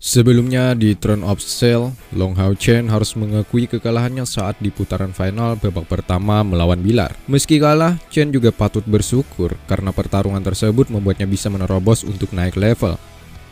Sebelumnya di Throne of Steel, Long Hao Chen harus mengakui kekalahannya saat di putaran final babak pertama melawan Bilar. Meski kalah, Chen juga patut bersyukur karena pertarungan tersebut membuatnya bisa menerobos untuk naik level.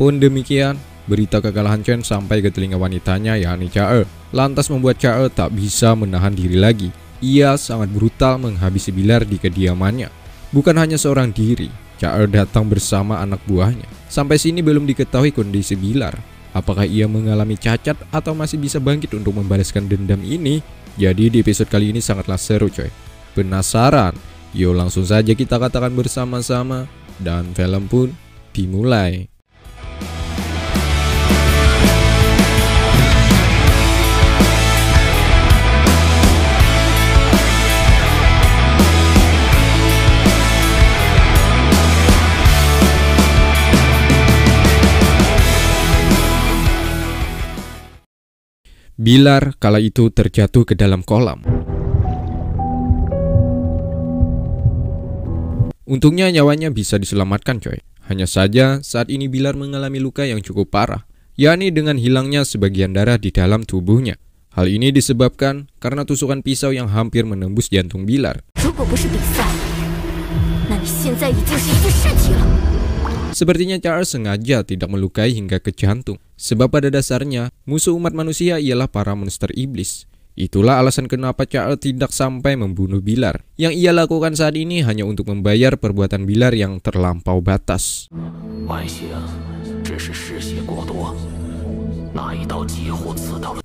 Pun demikian, berita kekalahan Chen sampai ke telinga wanitanya yakni Chae. Lantas membuat Chae tak bisa menahan diri lagi. Ia sangat brutal menghabisi Bilar di kediamannya. Bukan hanya seorang diri, Chae datang bersama anak buahnya. Sampai sini belum diketahui kondisi Bilar. Apakah ia mengalami cacat atau masih bisa bangkit untuk membalaskan dendam ini? Jadi di episode kali ini sangatlah seru coy. Penasaran? Yuk langsung saja kita katakan bersama-sama. Dan film pun dimulai. Bilar kala itu terjatuh ke dalam kolam. Untungnya nyawanya bisa diselamatkan coy. Hanya saja saat ini Bilar mengalami luka yang cukup parah, yakni dengan hilangnya sebagian darah di dalam tubuhnya. Hal ini disebabkan karena tusukan pisau yang hampir menembus jantung Bilar. Sepertinya Charles sengaja tidak melukai hingga ke jantung. Sebab pada dasarnya, musuh umat manusia ialah para monster iblis. Itulah alasan kenapa Charles tidak sampai membunuh Bilar. Yang ia lakukan saat ini hanya untuk membayar perbuatan Bilar yang terlampau batas.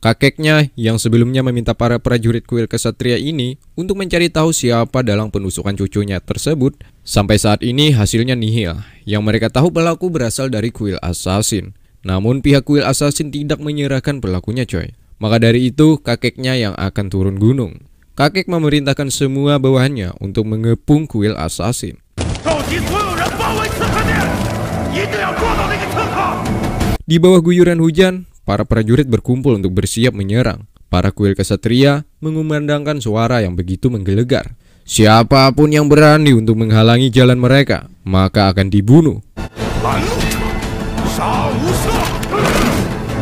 Kakeknya yang sebelumnya meminta para prajurit kuil kesatria ini untuk mencari tahu siapa dalang penusukan cucunya tersebut, sampai saat ini hasilnya nihil. Yang mereka tahu pelaku berasal dari kuil assassin. Namun pihak kuil assassin tidak menyerahkan pelakunya coy. Maka dari itu kakeknya yang akan turun gunung. Kakek memerintahkan semua bawahannya untuk mengepung kuil assassin. Di bawah guyuran hujan, para prajurit berkumpul untuk bersiap menyerang. Para kuil kesatria mengumandangkan suara yang begitu menggelegar. Siapapun yang berani untuk menghalangi jalan mereka, maka akan dibunuh.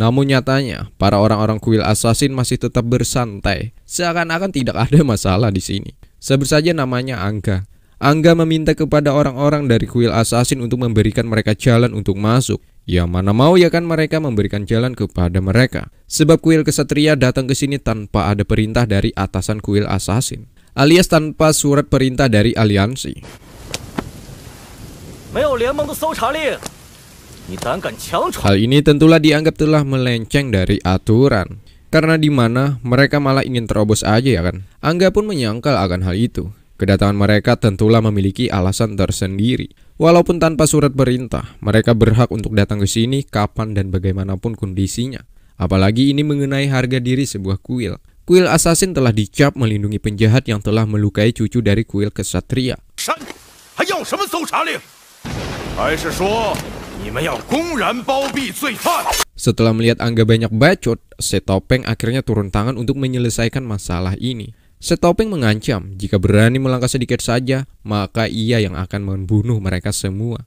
Namun nyatanya, para orang-orang kuil assassin masih tetap bersantai, seakan-akan tidak ada masalah di sini. Sebut saja namanya Angga. Angga meminta kepada orang-orang dari kuil assassin untuk memberikan mereka jalan untuk masuk. Ya mana mau ya kan mereka memberikan jalan kepada mereka. Sebab kuil kesatria datang ke sini tanpa ada perintah dari atasan kuil assassin, alias tanpa surat perintah dari aliansi. Hal ini tentulah dianggap telah melenceng dari aturan. Karena di mana mereka malah ingin terobos aja ya kan. Angga pun menyangkal akan hal itu. Kedatangan mereka tentulah memiliki alasan tersendiri. Walaupun tanpa surat perintah, mereka berhak untuk datang ke sini kapan dan bagaimanapun kondisinya. Apalagi ini mengenai harga diri sebuah kuil. Kuil assassin telah dicap melindungi penjahat yang telah melukai cucu dari kuil kesatria. Setelah melihat Angga banyak bacot, Setopeng akhirnya turun tangan untuk menyelesaikan masalah ini. Setopeng mengancam jika berani melangkah sedikit saja, maka ia yang akan membunuh mereka semua.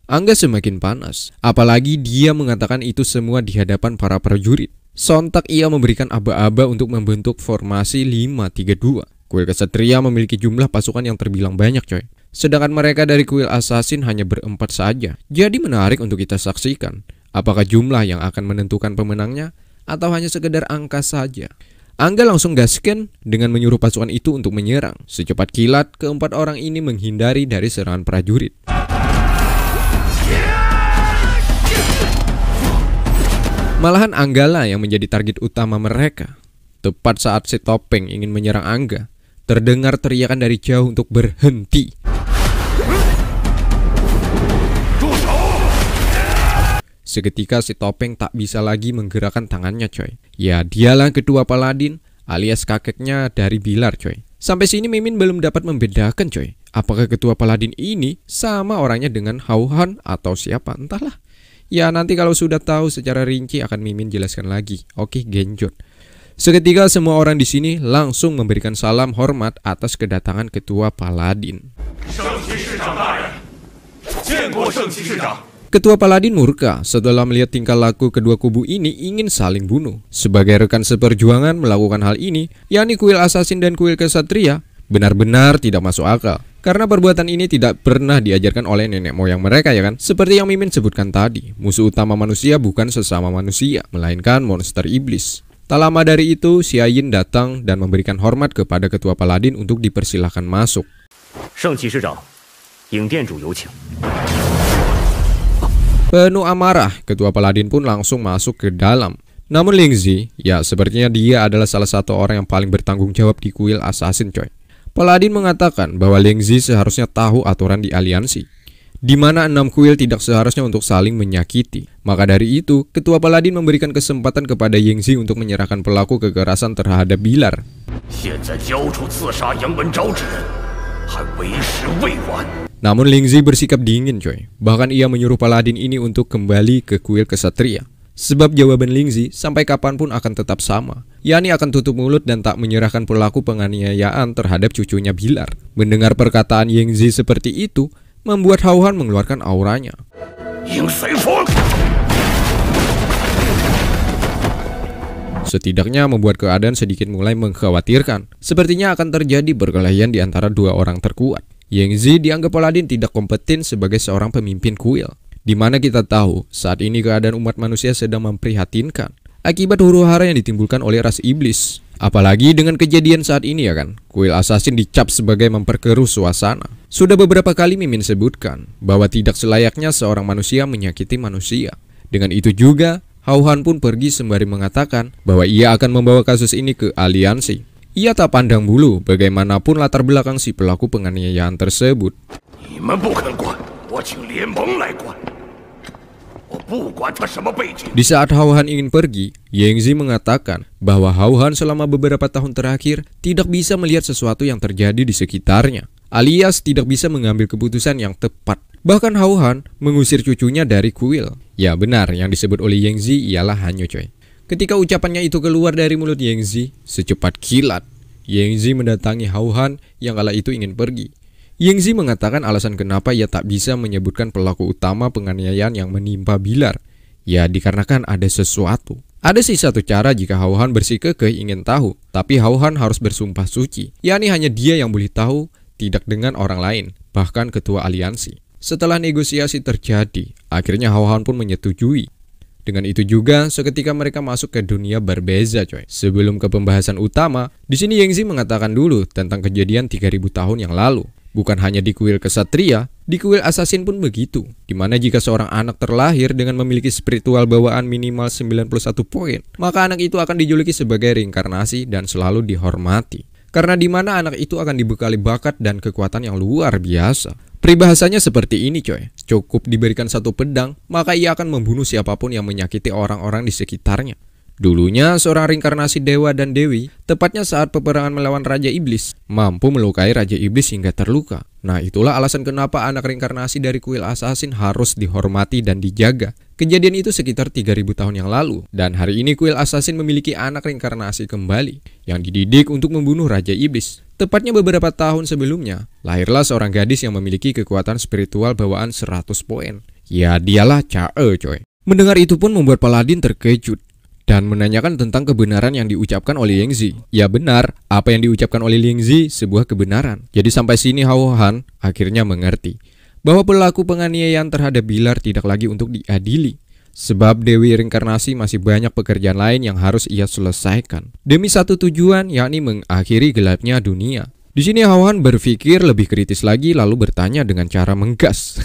Angga semakin panas, apalagi dia mengatakan itu semua di hadapan para prajurit. Sontak ia memberikan aba-aba untuk membentuk formasi 5-3-2. Kuil kesatria memiliki jumlah pasukan yang terbilang banyak coy. Sedangkan mereka dari kuil assassin hanya berempat saja. Jadi menarik untuk kita saksikan. Apakah jumlah yang akan menentukan pemenangnya atau hanya sekedar angka saja? Angga langsung gasken dengan menyuruh pasukan itu untuk menyerang. Secepat kilat, keempat orang ini menghindari dari serangan prajurit. Malahan Anggala yang menjadi target utama mereka. Tepat saat Setopeng ingin menyerang Angga, terdengar teriakan dari jauh untuk berhenti. Seketika Setopeng tak bisa lagi menggerakkan tangannya coy. Ya dialah ketua paladin alias kakeknya dari Bilar coy. Sampai sini Mimin belum dapat membedakan coy. Apakah ketua paladin ini sama orangnya dengan Hao Han atau siapa entahlah. Ya nanti kalau sudah tahu secara rinci akan Mimin jelaskan lagi. Oke genjot. Seketika semua orang di sini langsung memberikan salam hormat atas kedatangan ketua paladin. Ketua Paladin murka setelah melihat tingkah laku kedua kubu ini ingin saling bunuh. Sebagai rekan seperjuangan melakukan hal ini, yakni kuil assassin dan kuil kesatria, benar-benar tidak masuk akal. Karena perbuatan ini tidak pernah diajarkan oleh nenek moyang mereka ya kan. Seperti yang Mimin sebutkan tadi, musuh utama manusia bukan sesama manusia, melainkan monster iblis. Tak lama dari itu, Xiayin datang dan memberikan hormat kepada Ketua Paladin untuk dipersilahkan masuk. Penuh amarah, Ketua Paladin pun langsung masuk ke dalam. Namun Lingzi, ya sepertinya dia adalah salah satu orang yang paling bertanggung jawab di kuil assassin coy. Paladin mengatakan bahwa Lingzi seharusnya tahu aturan di aliansi, di mana 6 kuil tidak seharusnya untuk saling menyakiti. Maka dari itu, Ketua Paladin memberikan kesempatan kepada Yingzi untuk menyerahkan pelaku kekerasan terhadap Bilar. Namun Lingzi bersikap dingin coy. Bahkan ia menyuruh Paladin ini untuk kembali ke kuil kesatria. Sebab jawaban Lingzi sampai kapanpun akan tetap sama, yakni akan tutup mulut dan tak menyerahkan pelaku penganiayaan terhadap cucunya Bilar. Mendengar perkataan Yingzi seperti itu, membuat Hao Han mengeluarkan auranya. Setidaknya membuat keadaan sedikit mulai mengkhawatirkan. Sepertinya akan terjadi perkelahian di antara dua orang terkuat. Yingzi dianggap Paladin tidak kompeten sebagai seorang pemimpin kuil, di mana kita tahu saat ini keadaan umat manusia sedang memprihatinkan akibat huru-hara yang ditimbulkan oleh ras iblis. Apalagi dengan kejadian saat ini ya kan, kuil assassin dicap sebagai memperkeruh suasana. Sudah beberapa kali Mimin sebutkan bahwa tidak selayaknya seorang manusia menyakiti manusia. Dengan itu juga, Hao Han pun pergi sembari mengatakan bahwa ia akan membawa kasus ini ke aliansi. Ia tak pandang bulu bagaimanapun latar belakang si pelaku penganiayaan tersebut. Di saat Hao Han ingin pergi, Yingzi mengatakan bahwa Hao Han selama beberapa tahun terakhir tidak bisa melihat sesuatu yang terjadi di sekitarnya, alias tidak bisa mengambil keputusan yang tepat. Bahkan Hao Han mengusir cucunya dari kuil. Ya benar, yang disebut oleh Yingzi ialah Hanyu coy. Ketika ucapannya itu keluar dari mulut Yingzi, secepat kilat, Yingzi mendatangi Hao Han yang kala itu ingin pergi. Yingzi mengatakan alasan kenapa ia tak bisa menyebutkan pelaku utama penganiayaan yang menimpa Bilar. Ya dikarenakan ada sesuatu. Ada sih satu cara jika Hao Han bersikukuh ingin tahu, tapi Hao Han harus bersumpah suci, yakni hanya dia yang boleh tahu, tidak dengan orang lain, bahkan ketua aliansi. Setelah negosiasi terjadi, akhirnya Hao Han pun menyetujui. Dengan itu juga, seketika mereka masuk ke dunia berbeza coy. Sebelum ke pembahasan utama, di sini Yingzi mengatakan dulu tentang kejadian 3000 tahun yang lalu. Bukan hanya di kuil kesatria, di kuil assassin pun begitu. Dimana jika seorang anak terlahir dengan memiliki spiritual bawaan minimal 91 poin, maka anak itu akan dijuluki sebagai reinkarnasi dan selalu dihormati. Karena dimana anak itu akan dibekali bakat dan kekuatan yang luar biasa. Peribahasanya seperti ini coy, cukup diberikan satu pedang, maka ia akan membunuh siapapun yang menyakiti orang-orang di sekitarnya. Dulunya seorang reinkarnasi dewa dan dewi, tepatnya saat peperangan melawan Raja Iblis, mampu melukai Raja Iblis hingga terluka. Nah itulah alasan kenapa anak reinkarnasi dari kuil assassin harus dihormati dan dijaga. Kejadian itu sekitar 3000 tahun yang lalu, dan hari ini kuil assassin memiliki anak reinkarnasi kembali, yang dididik untuk membunuh Raja Iblis. Tepatnya beberapa tahun sebelumnya, lahirlah seorang gadis yang memiliki kekuatan spiritual bawaan 100 poin. Ya dialah Chae coy. Mendengar itu pun membuat Paladin terkejut dan menanyakan tentang kebenaran yang diucapkan oleh Yingzi. Ya benar, apa yang diucapkan oleh Yingzi sebuah kebenaran. Jadi sampai sini Hao Han akhirnya mengerti bahwa pelaku penganiayaan terhadap Bilar tidak lagi untuk diadili. Sebab Dewi Reinkarnasi masih banyak pekerjaan lain yang harus ia selesaikan demi satu tujuan, yakni mengakhiri gelapnya dunia. Di sini Hao Han berpikir lebih kritis lagi lalu bertanya dengan cara menggas.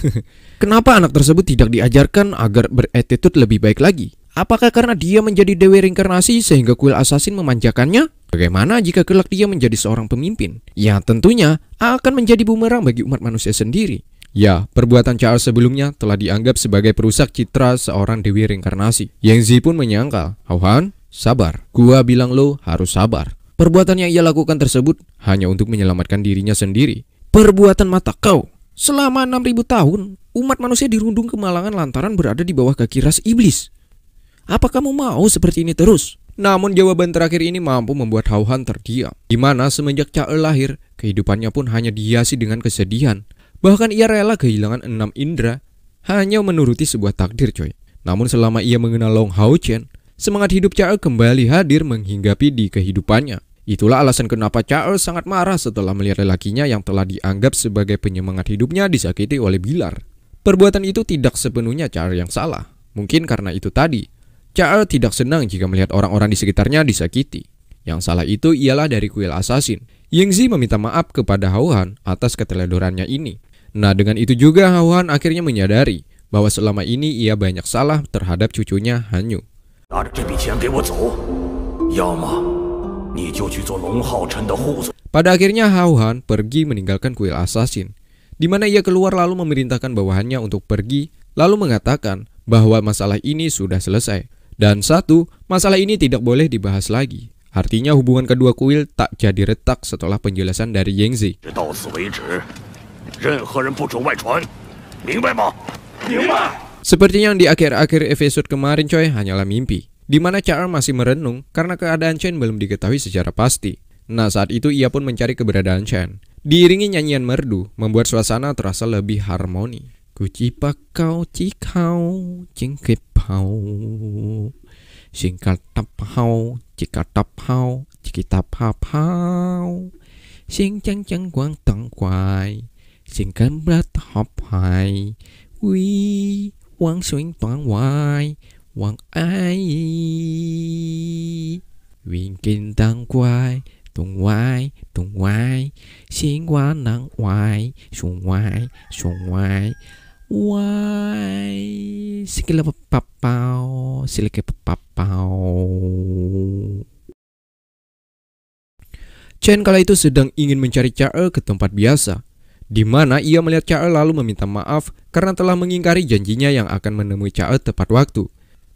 Kenapa anak tersebut tidak diajarkan agar beretitut lebih baik lagi? Apakah karena dia menjadi Dewi Reinkarnasi sehingga kuil assassin memanjakannya? Bagaimana jika kelak dia menjadi seorang pemimpin? Ya tentunya akan menjadi bumerang bagi umat manusia sendiri. Ya, perbuatan Charles sebelumnya telah dianggap sebagai perusak citra seorang Dewi Reinkarnasi. Yingzi pun menyangkal, Hao Han, sabar. Gua bilang lo harus sabar. Perbuatan yang ia lakukan tersebut hanya untuk menyelamatkan dirinya sendiri. Perbuatan mata kau. Selama 6000 tahun, umat manusia dirundung kemalangan lantaran berada di bawah kaki ras iblis. Apa kamu mau seperti ini terus? Namun jawaban terakhir ini mampu membuat Hao Han terdiam. Di mana semenjak Chae lahir, kehidupannya pun hanya dihiasi dengan kesedihan. Bahkan ia rela kehilangan 6 indera hanya menuruti sebuah takdir coy. Namun selama ia mengenal Long Hao Chen, semangat hidup Cha kembali hadir menghinggapi di kehidupannya. Itulah alasan kenapa Cha sangat marah setelah melihat lelakinya yang telah dianggap sebagai penyemangat hidupnya disakiti oleh Bilar. Perbuatan itu tidak sepenuhnya Cha yang salah. Mungkin karena itu tadi, Cha tidak senang jika melihat orang-orang di sekitarnya disakiti. Yang salah itu ialah dari kuil assassin. Yingzi meminta maaf kepada Hao Han atas keteledorannya ini. Nah, dengan itu juga Hao Han akhirnya menyadari bahwa selama ini ia banyak salah terhadap cucunya Hanyu. Pada akhirnya Hao Han pergi meninggalkan kuil assassin, di mana ia keluar lalu memerintahkan bawahannya untuk pergi, lalu mengatakan bahwa masalah ini sudah selesai. Dan satu, masalah ini tidak boleh dibahas lagi. Artinya hubungan kedua kuil tak jadi retak setelah penjelasan dari Yingzi. Sepertinya yang di akhir-akhir episode kemarin coy hanyalah mimpi, di mana Cha masih merenung karena keadaan Chen belum diketahui secara pasti. Nah, saat itu ia pun mencari keberadaan Chen. Diiringi nyanyian merdu, membuat suasana terasa lebih harmoni. Kucipa kau cikau cingkip hau singkat tap hau cika tap hau cikita pap hau sing chang chang quang tang quai sing kan brat hop hai wi wang swing toang wai wang ai wing kin tang quai tung wai sing wa nang wai sung wai wai sikila papau silike papau. Chen kala itu sedang ingin mencari Cha ke tempat biasa, di mana ia melihat Cha lalu meminta maaf karena telah mengingkari janjinya yang akan menemui Cha tepat waktu.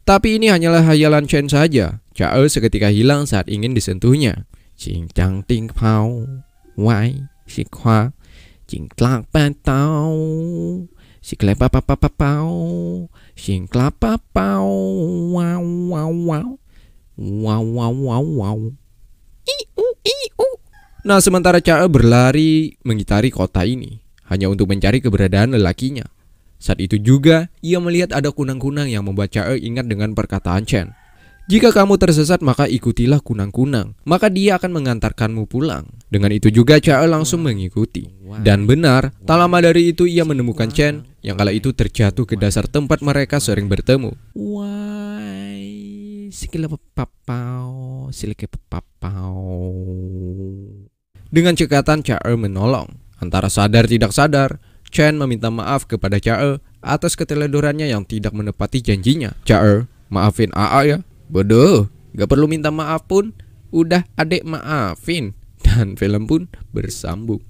Tapi ini hanyalah hayalan Chen saja. Cha seketika hilang saat ingin disentuhnya. Cing chang ting pau wai sikwa cing tlak patau sikle papapapau sing klapapau wow wow wow wow wow wow wow. Nah, sementara Cha berlari mengitari kota ini hanya untuk mencari keberadaan lelakinya. Saat itu juga ia melihat ada kunang-kunang yang membuat Cha ingat dengan perkataan Chen. Jika kamu tersesat maka ikutilah kunang-kunang, maka dia akan mengantarkanmu pulang. Dengan itu juga Cha langsung mengikuti. Dan benar, tak lama dari itu ia menemukan Chen yang kala itu terjatuh ke dasar tempat mereka sering bertemu. Dengan cekatan Cha menolong. Antara sadar tidak sadar, Chen meminta maaf kepada Cha atas keteledorannya yang tidak menepati janjinya. Cha, maafin AA ya. Bodoh, gak perlu minta maaf pun, udah adek maafin. Dan film pun bersambung.